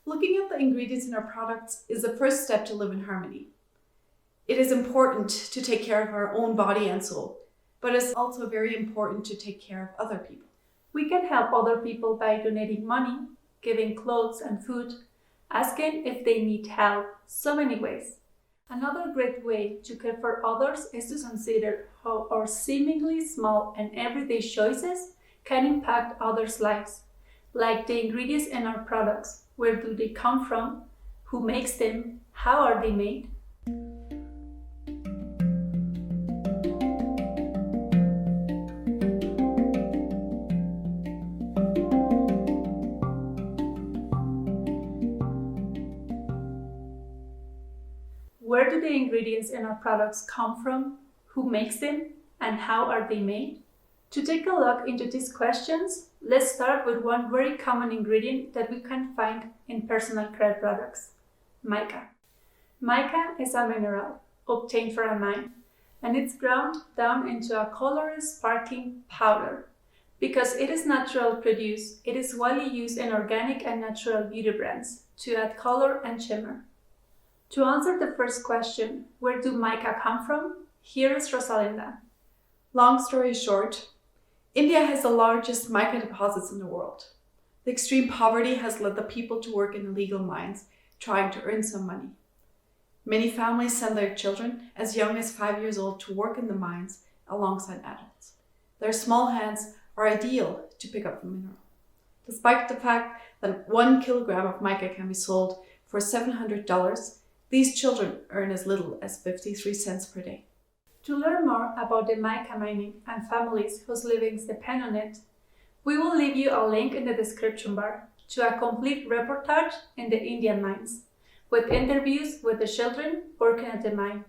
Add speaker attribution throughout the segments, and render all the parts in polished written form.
Speaker 1: Looking at the ingredients in our products is the first step to live in harmony. It is important to take care of our own body and soul, but it's also very important to take care of other people.
Speaker 2: We can help other people by donating money, giving clothes and food, asking if they need help, so many ways. Another great way to care for others is to consider how our seemingly small and everyday choices can impact others' lives, like the ingredients in our products. Where do they come from? Who makes them? How are they made? Where do the ingredients in our products come from? Who makes them? And how are they made? To take a look into these questions, let's start with one very common ingredient that we can find in personal care products: mica. Mica is a mineral obtained from a mine, and it's ground down into a colorless sparkling powder. Because it is natural produced, it is widely used in organic and natural beauty brands to add color and shimmer. To answer the first question, where do mica come from? Here is Rosalinda.
Speaker 1: Long story short, India has the largest mica deposits in the world. The extreme poverty has led the people to work in illegal mines, trying to earn some money. Many families send their children as young as 5 years old to work in the mines alongside adults. Their small hands are ideal to pick up the mineral. Despite the fact that 1 kilogram of mica can be sold for $700, these children earn as little as 53 cents per day.
Speaker 2: To learn more about the mica mining and families whose livings depend on it, we will leave you a link in the description bar to a complete reportage in the Indian mines, with interviews with the children working at the mine.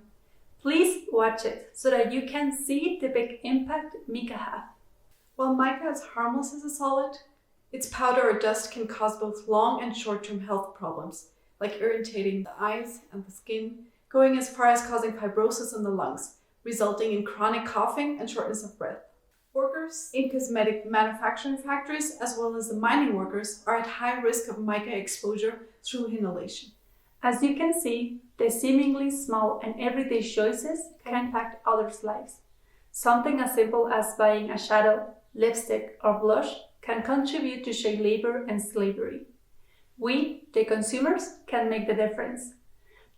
Speaker 2: Please watch it so that you can see the big impact mica has.
Speaker 1: While mica is harmless as a solid, its powder or dust can cause both long and short-term health problems, like irritating the eyes and the skin, going as far as causing fibrosis in the lungs, resulting in chronic coughing and shortness of breath. Workers in cosmetic manufacturing factories, as well as the mining workers, are at high risk of mica exposure through inhalation.
Speaker 2: As you can see, the seemingly small and everyday choices can impact others' lives. Something as simple as buying a shadow, lipstick, or blush can contribute to child labor and slavery. We, the consumers, can make the difference.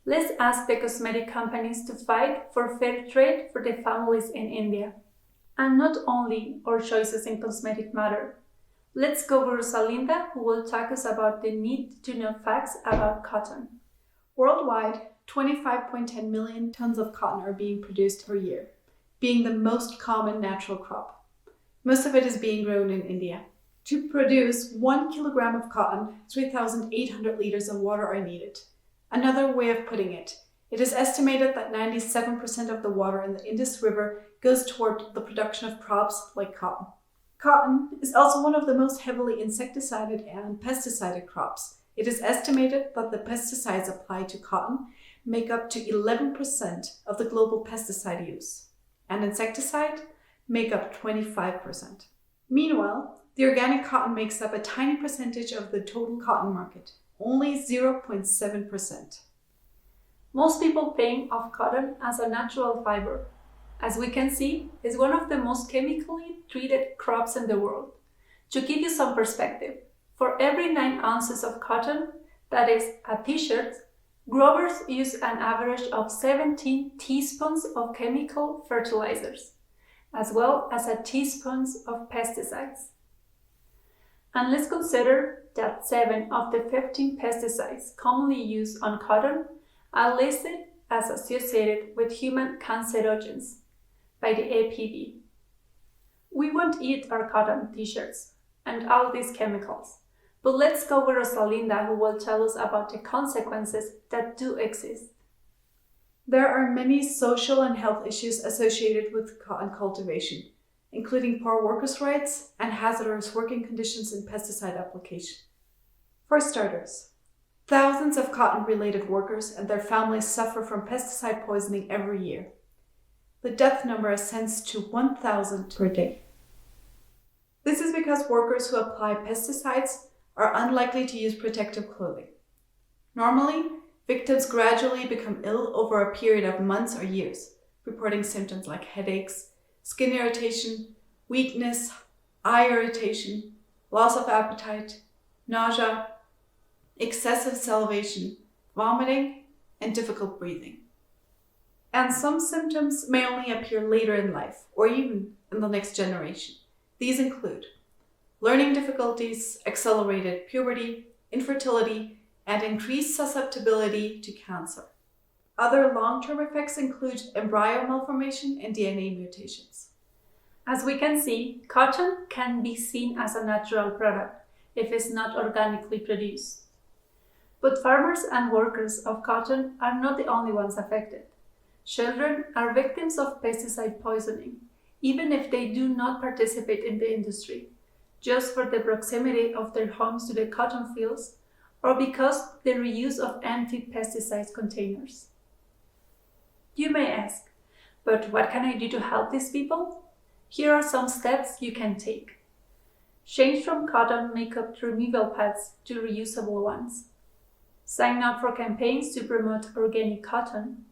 Speaker 2: Let's ask the cosmetic companies to fight for fair trade for the families in India. And not only our choices in cosmetic matter. Let's go with Rosalinda, who will talk us about the need to know facts about cotton.
Speaker 1: Worldwide, 25.10 million tons of cotton are being produced per year, being the most common natural crop. Most of it is being grown in India. To produce 1 kilogram of cotton, 3,800 liters of water are needed. Another way of putting it, it is estimated that 97% of the water in the Indus River goes toward the production of crops like cotton. Cotton is also one of the most heavily insecticided and pesticided crops. It is estimated that the pesticides applied to cotton make up to 11% of the global pesticide use, and insecticide make up 25%. Meanwhile, the organic cotton makes up a tiny percentage of the total cotton market, only 0.7%.
Speaker 2: Most people think of cotton as a natural fiber. As we can see, it's one of the most chemically treated crops in the world. To give you some perspective, for every 9 ounces of cotton, that is a t-shirt, growers use an average of 17 teaspoons of chemical fertilizers, as well as a teaspoons of pesticides. And let's consider that 7 of the 15 pesticides commonly used on cotton are listed as associated with human cancerogens by the APV. We won't eat our cotton t-shirts and all these chemicals, but let's go with Rosalinda, who will tell us about the consequences that do exist.
Speaker 1: There are many social and health issues associated with cotton cultivation, including poor workers' rights and hazardous working conditions in pesticide application. For starters, thousands of cotton-related workers and their families suffer from pesticide poisoning every year. The death number ascends to 1,000 per day. This is because workers who apply pesticides are unlikely to use protective clothing. Normally, victims gradually become ill over a period of months or years, reporting symptoms like headaches, skin irritation, weakness, eye irritation, loss of appetite, nausea, excessive salivation, vomiting, and difficult breathing. And some symptoms may only appear later in life or even in the next generation. These include learning difficulties, accelerated puberty, infertility, and increased susceptibility to cancer. Other long-term effects include embryo malformation and DNA mutations.
Speaker 2: As we can see, cotton can be seen as a natural product if it's not organically produced. But farmers and workers of cotton are not the only ones affected. Children are victims of pesticide poisoning, even if they do not participate in the industry, just for the proximity of their homes to the cotton fields or because the reuse of empty pesticide containers. You may ask, but what can I do to help these people? Here are some steps you can take. Change from cotton makeup removal pads to reusable ones. Sign up for campaigns to promote organic cotton.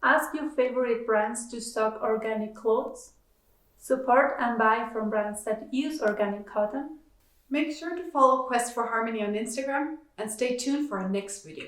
Speaker 2: Ask your favorite brands to stock organic clothes. Support and buy from brands that use organic cotton.
Speaker 1: Make sure to follow Quest for Harmony on Instagram and stay tuned for our next video.